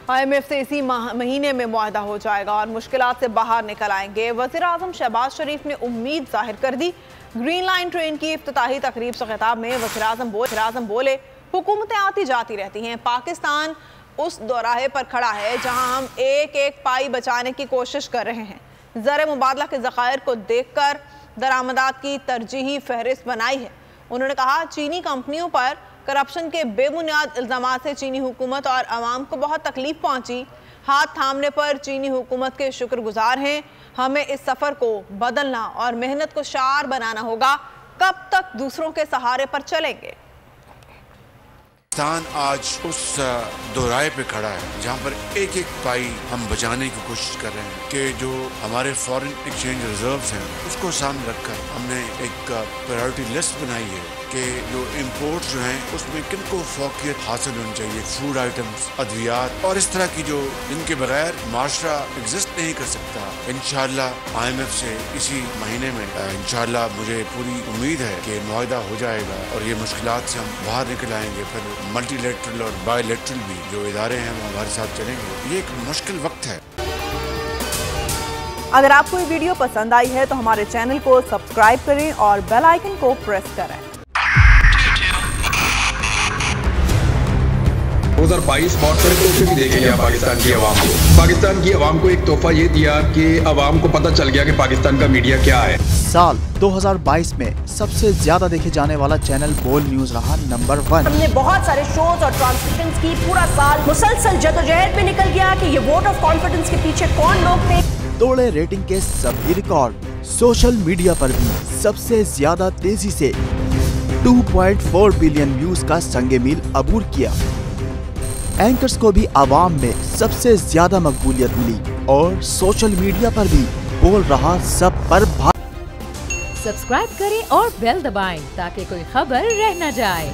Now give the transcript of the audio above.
IMF से इसी महीने में मुआहदा हो जाएगा और मुश्किलात से बाहर निकल आएंगे। वज़ीर-ए-आज़म शहबाज शरीफ ने उम्मीद जाहिर कर दी। ग्रीन लाइन ट्रेन की इफ्तिताही तकरीब से खिताब में वज़ीर-ए-आज़म बोले, हुकूमतें आती जाती रहती हैं, पाकिस्तान उस दोराहे पर खड़ा है जहां हम एक एक पाई बचाने की कोशिश कर रहे हैं। ज़र मुबादला के ज़खायर को देखकर दरामदात की तरजीही फहरिस्त बनाई है। उन्होंने कहा, चीनी कंपनियों पर करप्शन के बेबुनियाद इल्ज़ाम से चीनी हुकूमत और आवाम को बहुत तकलीफ पहुंची। हाथ थामने पर चीनी हुकूमत के शुक्रगुजार हैं। हमें इस सफ़र को बदलना और मेहनत को शार बनाना होगा। कब तक दूसरों के सहारे पर चलेंगे? पाकिस्तान आज उस दोराहे पे खड़ा है जहाँ पर एक एक पाई हम बचाने की कोशिश कर रहे हैं कि जो हमारे फॉरेन एक्सचेंज रिजर्व्स हैं उसको सामने रखकर हमने एक प्रायोरिटी लिस्ट बनाई है कि जो इम्पोर्ट जो हैं उसमें किनको फोकियत हासिल होनी चाहिए, फूड आइटम्स, अद्वियात और इस तरह की जो जिनके बगैर माशरा एग्जिस्ट नहीं कर सकता। इंशाअल्लाह IMF से इसी महीने में इंशाअल्लाह मुझे पूरी उम्मीद है कि मुआहदा हो जाएगा और ये मुश्किलात से हम बाहर निकल आएंगे। फिर मल्टीलेटरल और बायलेटरल भी जो इदारे हैं वो हमारे साथ चलेंगे। ये एक मुश्किल वक्त है। अगर आपको ये वीडियो पसंद आई है तो हमारे चैनल को सब्सक्राइब करें और बेल आइकन को प्रेस करें। 2022 बहुत सारे तोहफे भी देखे गया पाकिस्तान की आवाम को। पाकिस्तान की आवाम को एक तोहफा ये दिया कि आवाम को पता चल गया कि पाकिस्तान का मीडिया क्या है। साल 2022 में सबसे ज्यादा देखे जाने वाला चैनल बोल न्यूज रहा नंबर 1। हमने बहुत सारे शोज और ट्रांसमिशंस की, पूरा साल मुसलसल जदोजहद में निकल गया कि ये वोट ऑफ कॉन्फिडेंस के पीछे कौन लोग थे। तोड़े रेटिंग के सभी रिकॉर्ड। सोशल मीडिया पर भी सबसे ज्यादा तेजी से 2.4 बिलियन व्यूज का संगे मील अबूर किया। एंकर्स को भी आवाम में सबसे ज्यादा मकबूलियत मिली और सोशल मीडिया पर भी बोल रहा सब पर सब्सक्राइब करें और बेल दबाएं ताकि कोई खबर रह न जाए।